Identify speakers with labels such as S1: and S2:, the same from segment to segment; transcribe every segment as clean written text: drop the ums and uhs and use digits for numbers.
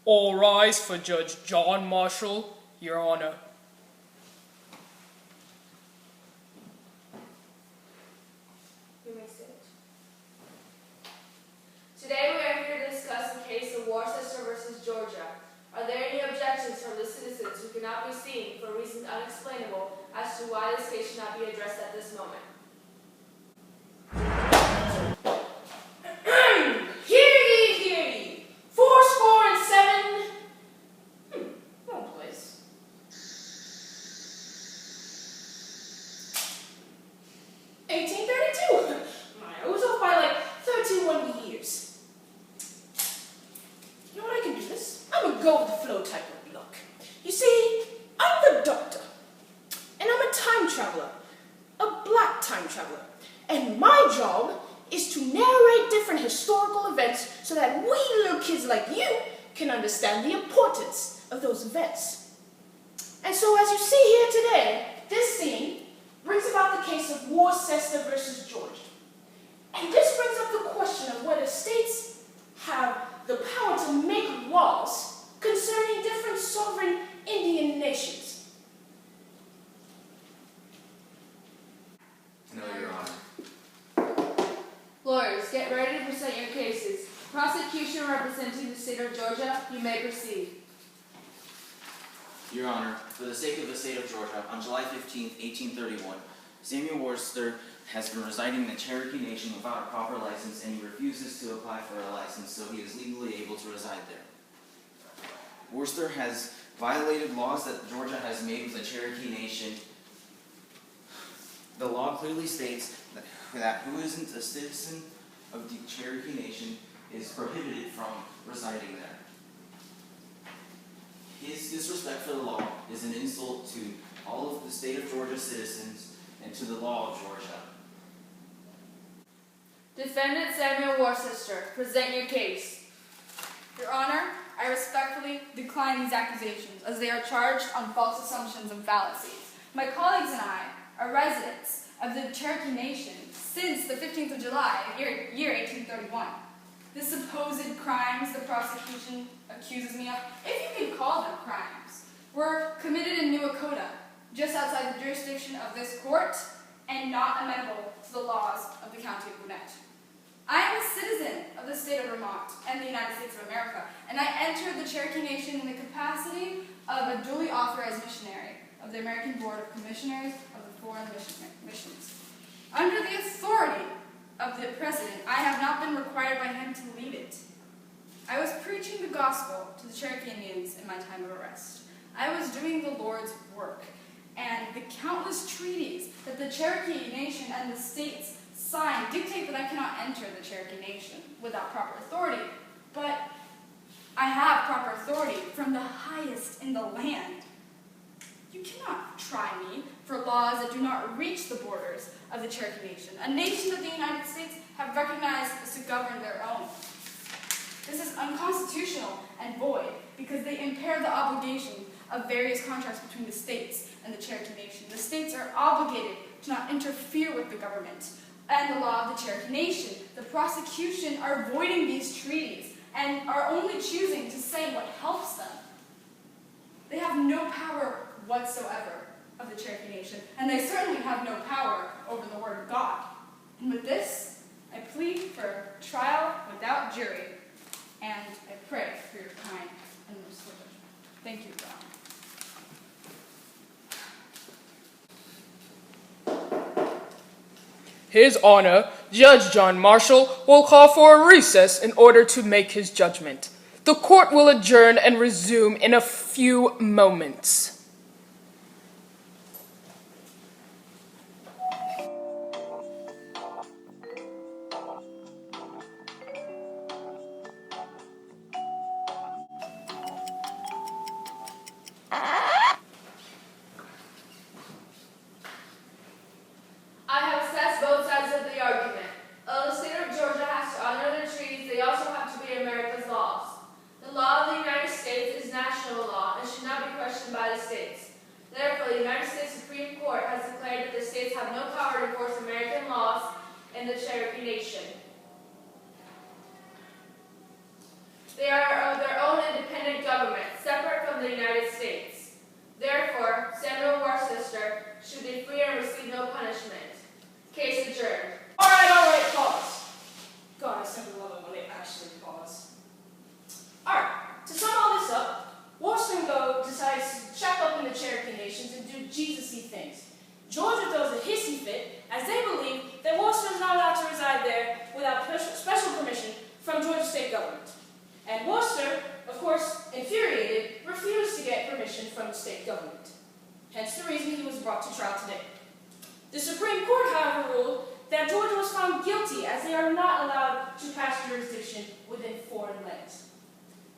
S1: All rise for Judge John Marshall, Your Honor.
S2: You may sit. Today we are here to discuss the case of Worcester versus Georgia. Are there any objections from the citizens who cannot be seen for reasons unexplainable as to why this case should not be addressed at this moment? Hear ye! 7. Wrong place. 1832. I was off by like 31 years. You know what, I can do this. I'm a go-with-the-flow type of look. You see, I'm the doctor, and I'm a time traveler, a black time traveler, and my job is to narrate different historical events so that we little kids like you can understand the importance of those events. And so as you see here today, this scene brings about the case of Worcester versus Georgia. And this brings up the question of whether states have the power to make laws concerning different sovereign Indian nations.
S3: No, Your Honor.
S2: Lawyers, get ready to present your cases. Prosecution representing the state of Georgia, you may proceed.
S3: Your Honor, for the sake of the state of Georgia, on July 15, 1831, Samuel Worcester has been residing in the Cherokee Nation without a proper license, and he refuses to apply for a license, so he is legally able to reside there. Worcester has violated laws that Georgia has made with the Cherokee Nation. The law clearly states that who isn't a citizen of the Cherokee Nation is prohibited from residing there. His disrespect for the law is an insult to all of the state of Georgia citizens and to the law of Georgia.
S2: Defendant Samuel Worcester, present your case.
S4: Your Honor, I respectfully decline these accusations as they are charged on false assumptions and fallacies. My colleagues and I are residents of the Cherokee Nation since the 15th of July, year 1831. The supposed crimes the prosecution accuses me of, if you can call them crimes, were committed in New Dakota, just outside the jurisdiction of this court, and not amenable to the laws of the County of Gwinnett. I am a citizen of the state of Vermont and the United States of America, and I entered the Cherokee Nation in the capacity of a duly authorized missionary of the American Board of Commissioners of the Foreign Missions. Under the authority of the President, I have not been required by him to lead it. I was preaching the gospel to the Cherokee Indians in my time of arrest. I was doing the Lord's work, and the countless treaties that the Cherokee Nation and the states signed dictate that I cannot enter the Cherokee Nation without proper authority, but I have proper authority from the highest in the land. You cannot try me for laws that do not reach the borders of the Cherokee Nation, a nation that the United States have recognized as to govern their own. This is unconstitutional and void because they impair the obligation of various contracts between the states and the Cherokee Nation. The states are obligated to not interfere with the government and the law of the Cherokee Nation. The prosecution are voiding these treaties and are only choosing to say what helps them. They have no power whatsoever of the Cherokee Nation, and they certainly have no power over the Word of God. And with this, I plead for trial without jury, and I pray for your kind and merciful judgment. Thank you, God.
S1: His Honor, Judge John Marshall, will call for a recess in order to make his judgment. The court will adjourn and resume in a few moments.
S5: declared that the states have no power to enforce American laws in the Cherokee Nation. They are of their own independent government, separate from the United States. Therefore, Samuel Worcester should be free and receive no punishment. Case adjourned.
S2: All right, pause. God, I simply love it when they actually pause. All right, to sum all this up, Worcester decides to check up in the Cherokee Nations and do Jesus-y things. Georgia throws a hissy fit as they believe that Worcester is not allowed to reside there without special permission from Georgia state government. And Worcester, of course, infuriated, refused to get permission from the state government. Hence the reason he was brought to trial today. The Supreme Court, however, ruled that Georgia was found guilty as they are not allowed to pass jurisdiction within foreign lands.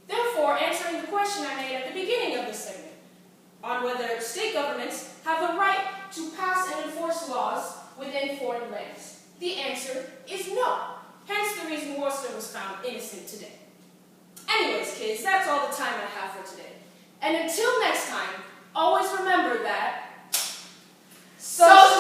S2: Therefore, answering the question I made at the beginning of this segment on whether state governments have the right to pass and enforce laws within foreign lands, the answer is no. Hence the reason Worcester was found innocent today. Anyways, kids, that's all the time I have for today. And until next time, always remember that social